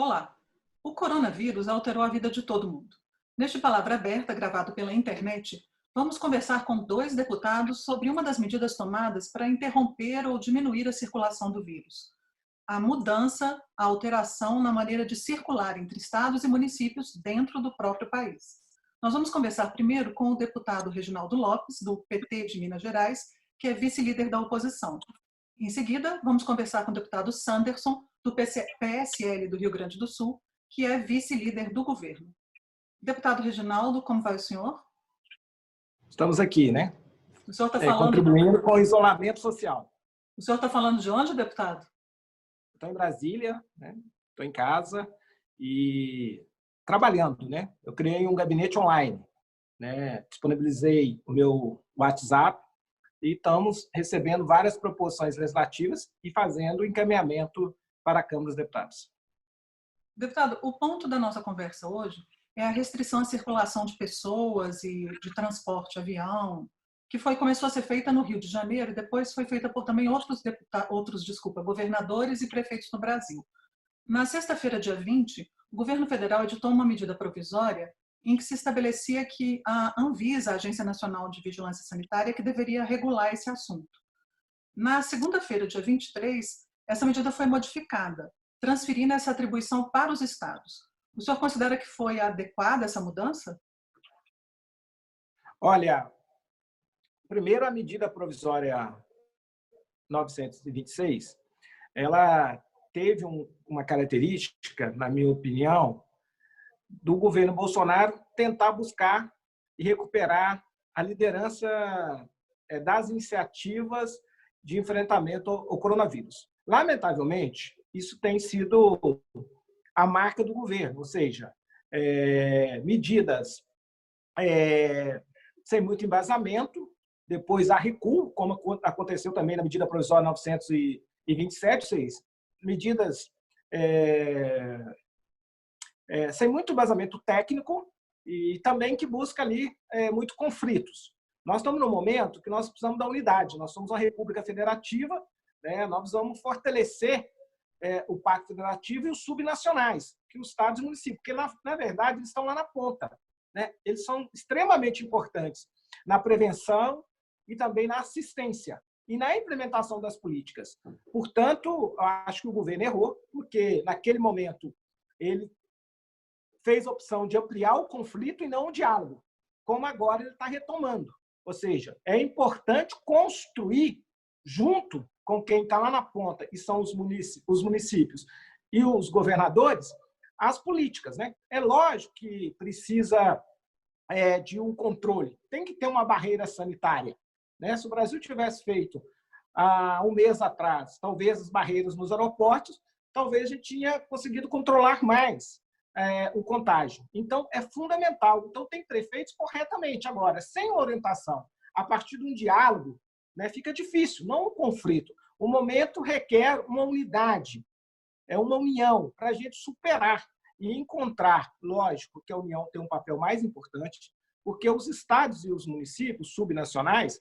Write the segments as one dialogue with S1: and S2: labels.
S1: Olá! O coronavírus alterou a vida de todo mundo. Neste Palavra Aberta, gravado pela internet, vamos conversar com dois deputados sobre uma das medidas tomadas para interromper ou diminuir a circulação do vírus. A mudança, a alteração na maneira de circular entre estados e municípios dentro do próprio país. Nós vamos conversar primeiro com o deputado Reginaldo Lopes, do PT de Minas Gerais, que é vice-líder da oposição. Em seguida, vamos conversar com o deputado Sanderson, do PSL do Rio Grande do Sul, que é vice-líder do governo. Deputado Reginaldo, como vai o senhor?
S2: Estamos aqui, né?
S1: O senhor está falando...
S2: Contribuindo com o isolamento social.
S1: O senhor está falando de onde, deputado?
S2: Estou em Brasília, né? Estou em casa e trabalhando, né? Eu criei um gabinete online, né? Disponibilizei o meu WhatsApp e estamos recebendo várias proposições legislativas e fazendo encaminhamento para a Câmara dos Deputados.
S1: Deputado, o ponto da nossa conversa hoje é a restrição à circulação de pessoas e de transporte, avião, que começou a ser feita no Rio de Janeiro e depois foi feita por também outros governadores e prefeitos no Brasil. Na sexta-feira, dia 20, o governo federal editou uma medida provisória em que se estabelecia que a Anvisa, a Agência Nacional de Vigilância Sanitária, que deveria regular esse assunto. Na segunda-feira, dia 23, essa medida foi modificada, transferindo essa atribuição para os estados. O senhor considera que foi adequada essa mudança?
S2: Olha, primeiro a medida provisória 926, ela teve uma característica, na minha opinião, do governo Bolsonaro tentar buscar e recuperar a liderança das iniciativas de enfrentamento ao coronavírus. Lamentavelmente, isso tem sido a marca do governo, ou seja, medidas sem muito embasamento, depois há recuo, como aconteceu também na medida provisória 927, medidas sem muito embasamento técnico e também que busca ali muito conflitos. Nós estamos num momento que nós precisamos da unidade, nós somos uma república federativa, né? Nós vamos fortalecer o Pacto Federativo e os subnacionais, que os estados e municípios, porque, na verdade, eles estão lá na ponta, né? Eles são extremamente importantes na prevenção e também na assistência e na implementação das políticas. Portanto, acho que o governo errou, porque, naquele momento, ele fez a opção de ampliar o conflito e não o diálogo, como agora ele está retomando. Ou seja, é importante construir junto com quem está lá na ponta, e são os municípios e os governadores, as políticas, né? É lógico que precisa de um controle, tem que ter uma barreira sanitária, né? Se o Brasil tivesse feito há um mês atrás, talvez as barreiras nos aeroportos, talvez a gente tinha conseguido controlar mais o contágio. Então, é fundamental. Então, tem que ser feito corretamente. Agora, sem orientação, a partir de um diálogo, né, fica difícil, não um conflito. O momento requer uma unidade, uma união para a gente superar e encontrar, lógico que a união tem um papel mais importante, porque os estados e os municípios subnacionais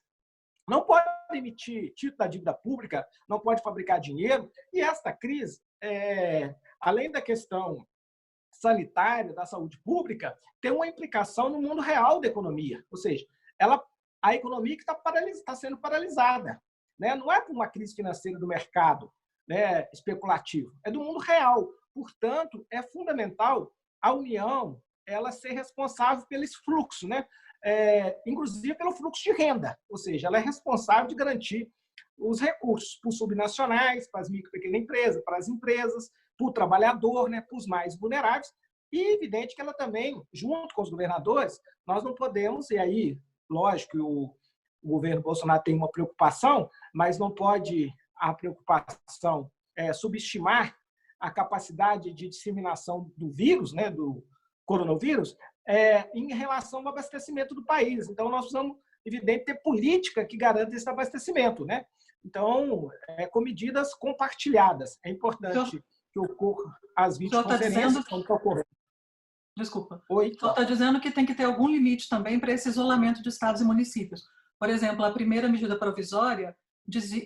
S2: não podem emitir título da dívida pública, não podem fabricar dinheiro, e esta crise, além da questão sanitária, da saúde pública, tem uma implicação no mundo real da economia, ou seja, a economia que está sendo paralisada, né? Não é por uma crise financeira do mercado, né, especulativo, é do mundo real. Portanto, é fundamental a União ela ser responsável pelo fluxo, né? Inclusive pelo fluxo de renda, ou seja, ela é responsável de garantir os recursos para os subnacionais, para as micro e pequenas empresas, para as empresas, para o trabalhador, né, para os mais vulneráveis, e evidente que ela também, junto com os governadores, nós não podemos, e aí, lógico que o governo Bolsonaro tem uma preocupação, mas não pode a preocupação subestimar a capacidade de disseminação do vírus, né, do coronavírus, em relação ao abastecimento do país. Então, nós precisamos, evidente, ter política que garanta esse abastecimento, né? Então, com medidas compartilhadas. É importante que ocorra as 20 conferências que estão ocorrendo.
S1: Desculpa.
S2: Oi,
S1: o senhor está dizendo que tem que ter algum limite também para esse isolamento de estados e municípios. Por exemplo, a primeira medida provisória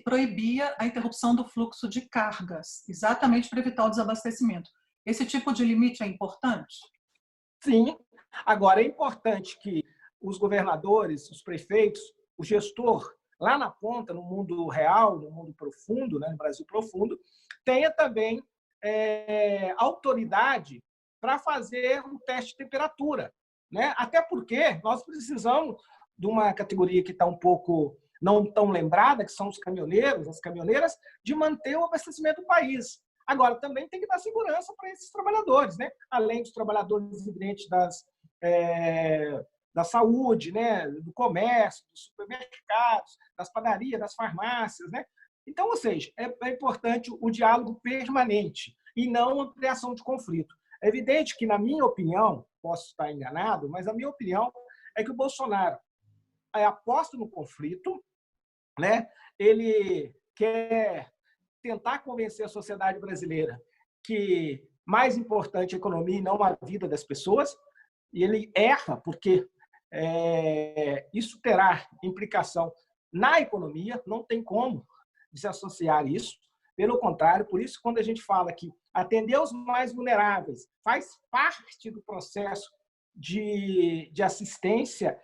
S1: proibia a interrupção do fluxo de cargas, exatamente para evitar o desabastecimento. Esse tipo de limite é importante?
S2: Sim. Agora, é importante que os governadores, os prefeitos, o gestor, lá na ponta, no mundo real, no mundo profundo, né, no Brasil profundo, tenha também autoridade para fazer um teste de temperatura. Né? Até porque nós precisamos de uma categoria que está um pouco não tão lembrada, que são os caminhoneiros, as caminhoneiras, de manter o abastecimento do país. Agora, também tem que dar segurança para esses trabalhadores, né? Além dos trabalhadores residentes da saúde, né? Do comércio, dos supermercados, das padarias, das farmácias. Né? Então, ou seja, é importante o diálogo permanente e não ampliação de conflito. É evidente que, na minha opinião, posso estar enganado, mas a minha opinião é que o Bolsonaro aposta no conflito, né? Ele quer tentar convencer a sociedade brasileira que mais importante é a economia e não a vida das pessoas, e ele erra porque isso terá implicação na economia, não tem como desassociar isso. Pelo contrário, por isso, quando a gente fala que atender os mais vulneráveis faz parte do processo de assistência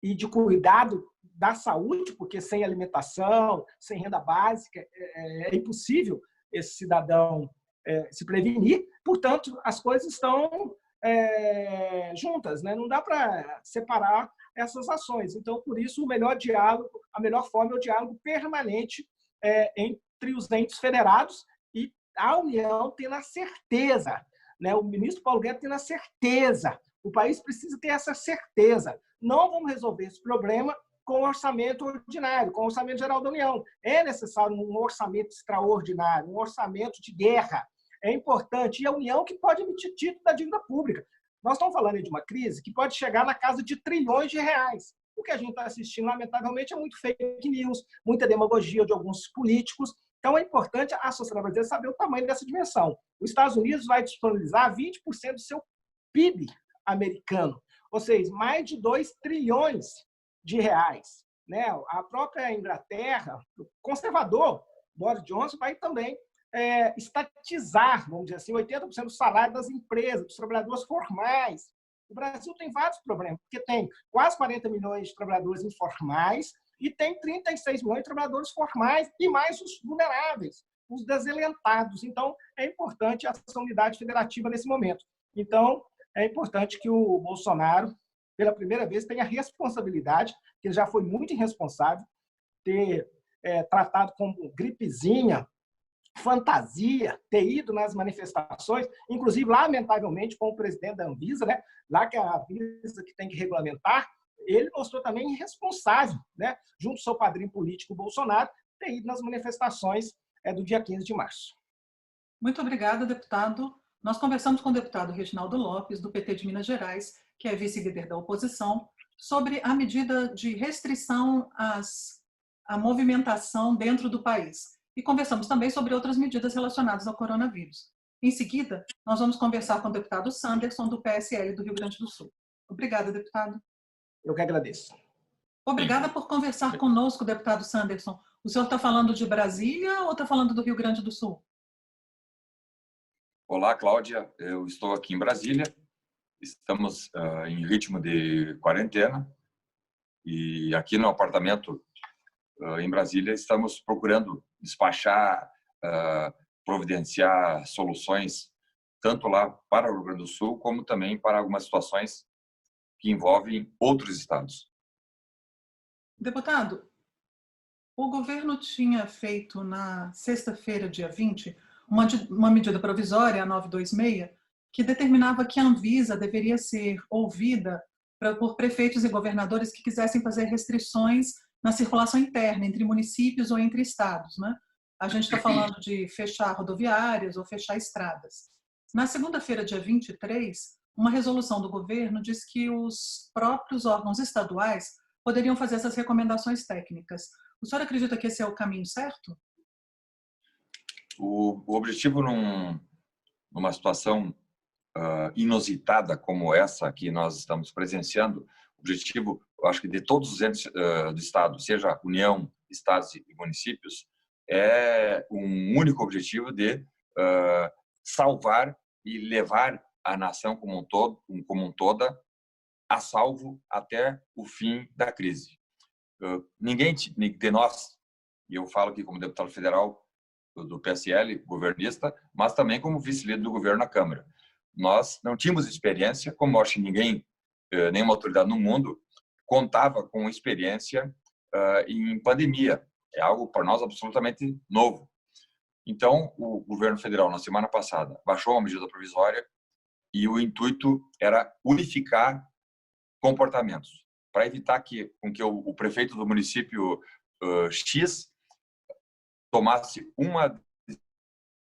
S2: e de cuidado da saúde, porque sem alimentação, sem renda básica, é impossível esse cidadão se prevenir. Portanto, as coisas estão juntas, né? Não dá para separar essas ações. Então, por isso, o melhor diálogo, a melhor forma é o diálogo permanente entre os entes federados e a União tendo a certeza, né? O ministro Paulo Guedes tendo a certeza. O país precisa ter essa certeza. Não vamos resolver esse problema com orçamento ordinário, com o orçamento geral da União. É necessário um orçamento extraordinário, um orçamento de guerra. É importante. E a União que pode emitir título da dívida pública. Nós estamos falando de uma crise que pode chegar na casa de trilhões de reais. O que a gente está assistindo, lamentavelmente, é muito fake news, muita demagogia de alguns políticos. Então, é importante a sociedade brasileira saber o tamanho dessa dimensão. Os Estados Unidos vai disponibilizar 20% do seu PIB americano, ou seja, mais de 2 trilhões de reais. Né? A própria Inglaterra, o conservador Boris Johnson, vai também estatizar, vamos dizer assim, 80% do salário das empresas, dos trabalhadores formais. O Brasil tem vários problemas, porque tem quase 40 milhões de trabalhadores informais e tem 36 milhões de trabalhadores formais e mais os vulneráveis, os desalentados. Então, é importante essa unidade federativa nesse momento. Então, é importante que o Bolsonaro, pela primeira vez, tenha responsabilidade, que ele já foi muito irresponsável, ter tratado como gripezinha, fantasia, ter ido nas manifestações, inclusive, lamentavelmente, com o presidente da Anvisa, né? Lá que é a Anvisa que tem que regulamentar, ele mostrou também irresponsável, né? Junto ao seu padrinho político, Bolsonaro, ter ido nas manifestações do dia 15 de março.
S1: Muito obrigada, deputado. Nós conversamos com o deputado Reginaldo Lopes, do PT de Minas Gerais, que é vice-líder da oposição, sobre a medida de restrição à movimentação dentro do país. E conversamos também sobre outras medidas relacionadas ao coronavírus. Em seguida, nós vamos conversar com o deputado Sanderson, do PSL do Rio Grande do Sul. Obrigada, deputado.
S2: Eu que agradeço.
S1: Obrigada por conversar conosco, deputado Sanderson. O senhor está falando de Brasília ou está falando do Rio Grande do Sul?
S3: Olá, Cláudia. Eu estou aqui em Brasília. Estamos em ritmo de quarentena e aqui no apartamento em Brasília estamos procurando despachar, providenciar soluções tanto lá para o Rio Grande do Sul como também para algumas situações que envolvem outros estados.
S1: Deputado, o governo tinha feito na sexta-feira, dia 20, uma medida provisória, a 926, que determinava que a Anvisa deveria ser ouvida por prefeitos e governadores que quisessem fazer restrições na circulação interna, entre municípios ou entre estados. Né? A gente está falando de fechar rodoviárias ou fechar estradas. Na segunda-feira, dia 23, uma resolução do governo diz que os próprios órgãos estaduais poderiam fazer essas recomendações técnicas. O senhor acredita que esse é o caminho certo?
S3: O objetivo numa situação inusitada como essa que nós estamos presenciando, o objetivo, eu acho que de todos os entes do Estado, seja União, Estados e municípios, é um único objetivo de salvar e levar a nação como um toda a salvo até o fim da crise. Ninguém de nós, e eu falo aqui como deputado federal do PSL, governista, mas também como vice-líder do governo na Câmara. Nós não tínhamos experiência, como acho que ninguém, nenhuma autoridade no mundo, contava com experiência em pandemia. É algo para nós absolutamente novo. Então, o governo federal, na semana passada, baixou uma medida provisória e o intuito era unificar comportamentos, para evitar com que o prefeito do município X tomasse uma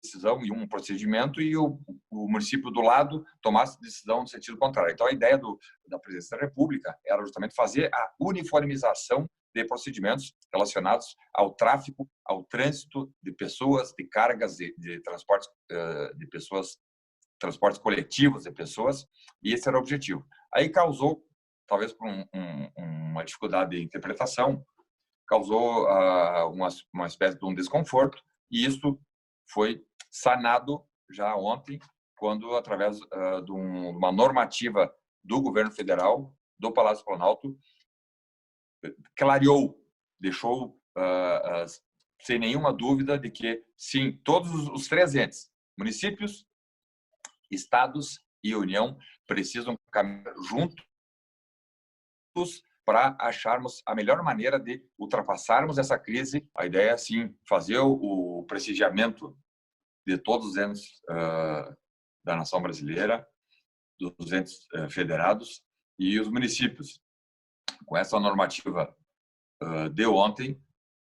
S3: decisão e um procedimento e o município do lado tomasse decisão no sentido contrário. Então, a ideia da Presidência da República era justamente fazer a uniformização de procedimentos relacionados ao tráfego, ao trânsito de pessoas, de cargas, de transportes de pessoas, transportes coletivos de pessoas, e esse era o objetivo. Aí causou, talvez por uma dificuldade de interpretação, causou uma espécie de um desconforto, e isso foi sanado já ontem, quando, através de uma normativa do governo federal, do Palácio Planalto, clareou, deixou sem nenhuma dúvida de que, sim, todos os 3 entes, municípios, estados e União, precisam caminhar juntos para acharmos a melhor maneira de ultrapassarmos essa crise. A ideia é, sim, fazer o prestigiamento de todos os entes da nação brasileira, dos entes federados e os municípios. Com essa normativa de ontem,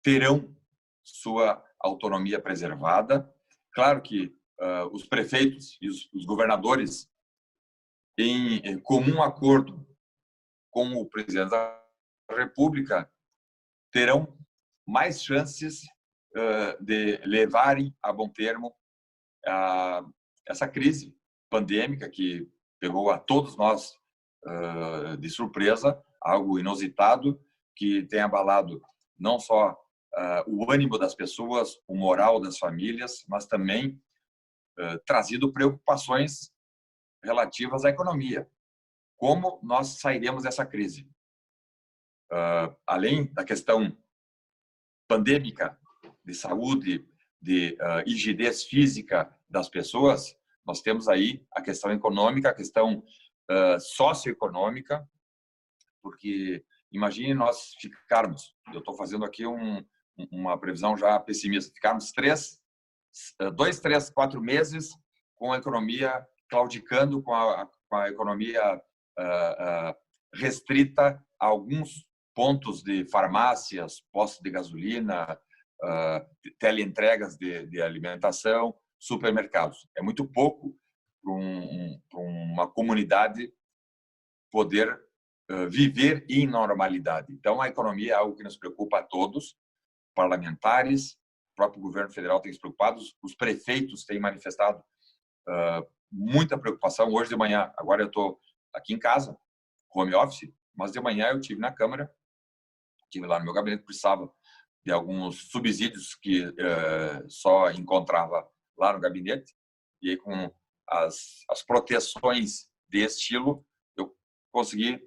S3: terão sua autonomia preservada. Claro que os prefeitos e os governadores, em comum acordo com o presidente da República, terão mais chances de levarem a bom termo essa crise pandêmica que pegou a todos nós de surpresa, algo inusitado, que tem abalado não só o ânimo das pessoas, o moral das famílias, mas também trazido preocupações relativas à economia. Como nós sairemos dessa crise? Além da questão pandêmica, de saúde, de rigidez física das pessoas, nós temos aí a questão econômica, a questão socioeconômica, porque imagine nós ficarmos, eu estou fazendo aqui uma previsão já pessimista, ficarmos 2, 3, 4 meses com a economia claudicando, com a economia restrita a alguns pontos de farmácias, postos de gasolina, teleentregas de alimentação, supermercados. É muito pouco para uma comunidade poder viver em normalidade. Então, a economia é algo que nos preocupa a todos, parlamentares, o próprio governo federal tem se preocupado, os prefeitos têm manifestado muita preocupação. Hoje de manhã, agora eu estou aqui em casa, home office, mas de manhã eu estive na Câmara, estive lá no meu gabinete, precisava de alguns subsídios que só encontrava lá no gabinete, e aí com as proteções de estilo, eu consegui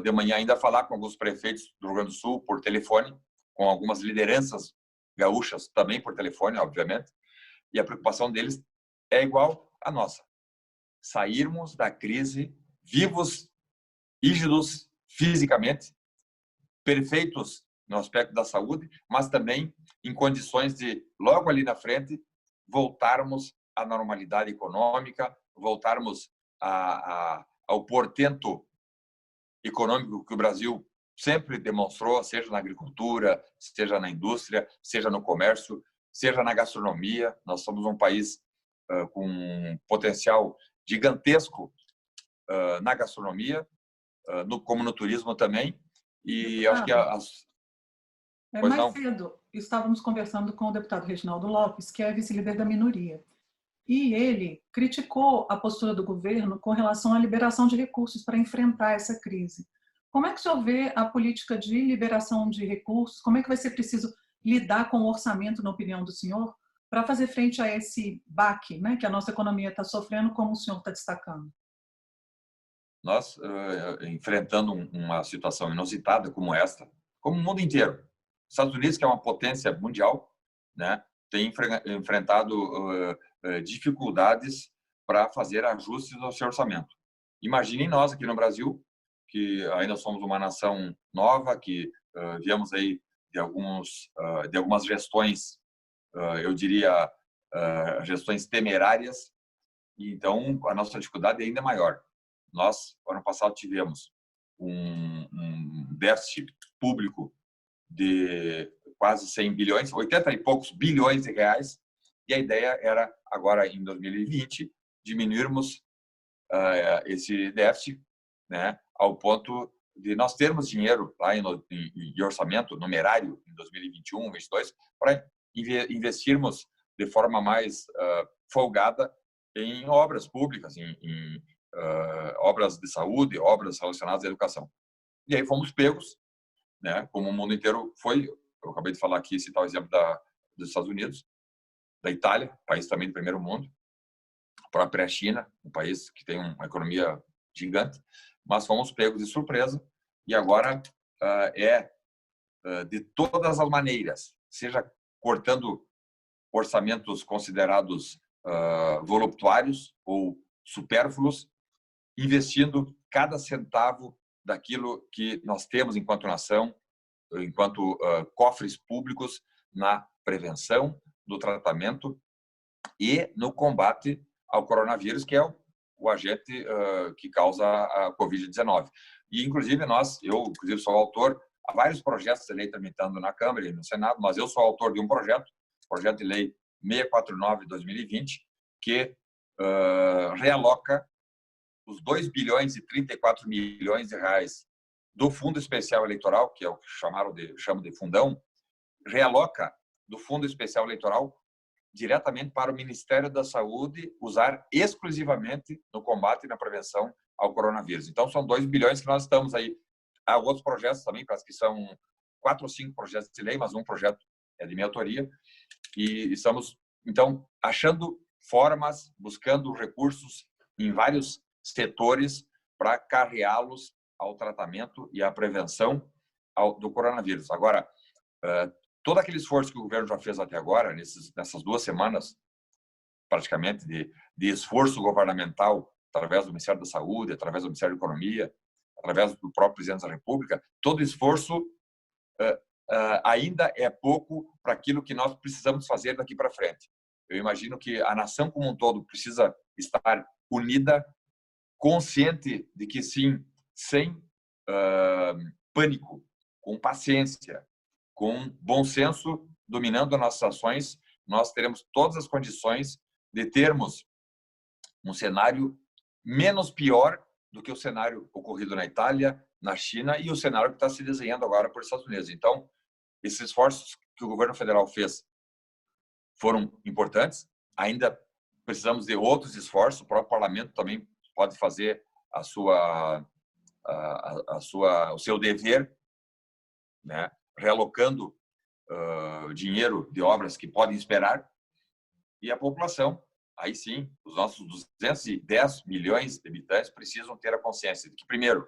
S3: de manhã ainda falar com alguns prefeitos do Rio Grande do Sul por telefone, com algumas lideranças gaúchas também por telefone, obviamente, e a preocupação deles é igual à nossa. Sairmos da crise vivos, rígidos fisicamente, perfeitos no aspecto da saúde, mas também em condições de, logo ali na frente, voltarmos à normalidade econômica, voltarmos ao portento econômico que o Brasil sempre demonstrou, seja na agricultura, seja na indústria, seja no comércio, seja na gastronomia. Nós somos um país com um potencial gigantesco na gastronomia, como no turismo também. E acho que
S1: mais cedo estávamos conversando com o deputado Reginaldo Lopes, que é vice-líder da minoria. E ele criticou a postura do governo com relação à liberação de recursos para enfrentar essa crise. Como é que o senhor vê a política de liberação de recursos? Como é que vai ser preciso lidar com o orçamento, na opinião do senhor, para fazer frente a esse baque, né, que a nossa economia está sofrendo, como o senhor está destacando?
S3: Nós, enfrentando uma situação inusitada como esta, como o mundo inteiro. Estados Unidos, que é uma potência mundial, né, tem enfrentado dificuldades para fazer ajustes ao seu orçamento. Imaginem nós aqui no Brasil, que ainda somos uma nação nova, que viemos aí de algumas gestões, eu diria, gestões temerárias, e então a nossa dificuldade é ainda maior. Nós, ano passado, tivemos um déficit público de quase 100 bilhões, 80 e poucos bilhões de reais, e a ideia era, agora em 2020, diminuirmos esse déficit, né, ao ponto de nós termos dinheiro lá em orçamento numerário em 2021, 2022, para investirmos de forma mais folgada em obras públicas, em obras de saúde, obras relacionadas à educação. E aí fomos pegos, né, como o mundo inteiro foi. Eu acabei de falar aqui, citar o exemplo dos Estados Unidos, da Itália, país também do primeiro mundo, a própria China, um país que tem uma economia gigante, mas fomos pegos de surpresa e agora de todas as maneiras, seja cortando orçamentos considerados voluptuários ou supérfluos, investindo cada centavo daquilo que nós temos enquanto nação, enquanto cofres públicos, na prevenção, no tratamento e no combate ao coronavírus, que é o agente que causa a Covid-19. E, inclusive, eu sou autor, há vários projetos de lei tramitando na Câmara e no Senado, mas eu sou autor de um projeto de lei 649 de 2020, que realoca os 2 bilhões e 34 milhões de reais do Fundo Especial Eleitoral, que é o que chamo de fundão, realoca do Fundo Especial Eleitoral diretamente para o Ministério da Saúde usar exclusivamente no combate e na prevenção ao coronavírus. Então, são 2 bilhões que nós estamos aí. Há outros projetos também, parece que são 4 ou 5 projetos de lei, mas um projeto é de minha autoria. E estamos, então, achando formas, buscando recursos em vários setores para carreá-los ao tratamento e à prevenção do coronavírus. Agora, todo aquele esforço que o governo já fez até agora, nessas 2 semanas, praticamente, de esforço governamental, através do Ministério da Saúde, através do Ministério da Economia, através do próprio Presidente da República, todo esforço ainda é pouco para aquilo que nós precisamos fazer daqui para frente. Eu imagino que a nação como um todo precisa estar unida, consciente de que, sim, sem pânico, com paciência, com bom senso, dominando as nossas ações, nós teremos todas as condições de termos um cenário menos pior do que o cenário ocorrido na Itália, na China e o cenário que está se desenhando agora por Estados Unidos. Então, esses esforços que o governo federal fez foram importantes. Ainda precisamos de outros esforços. O próprio parlamento também pode fazer o seu dever, né, realocando dinheiro de obras que podem esperar. E a população, aí sim, os nossos 210 milhões de habitantes precisam ter a consciência de que, primeiro,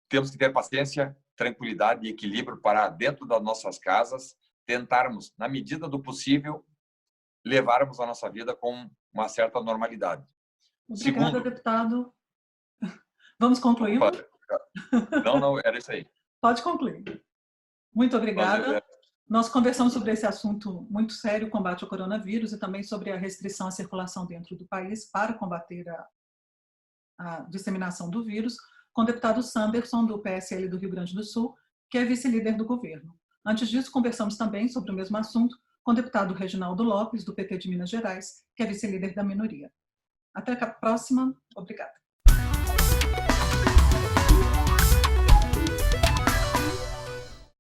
S3: temos que ter paciência, tranquilidade e equilíbrio para, dentro das nossas casas, tentarmos, na medida do possível, levarmos a nossa vida com uma certa normalidade.
S1: Obrigada,
S3: Segundo,
S1: deputado. Vamos concluir?
S3: Não, era isso aí.
S1: Pode concluir. Muito obrigada. Nós conversamos sobre esse assunto muito sério, o combate ao coronavírus, e também sobre a restrição à circulação dentro do país para combater a disseminação do vírus, com o deputado Sanderson, do PSL do Rio Grande do Sul, que é vice-líder do governo. Antes disso, conversamos também sobre o mesmo assunto com o deputado Reginaldo Lopes, do PT de Minas Gerais, que é vice-líder da minoria. Até a próxima. Obrigada.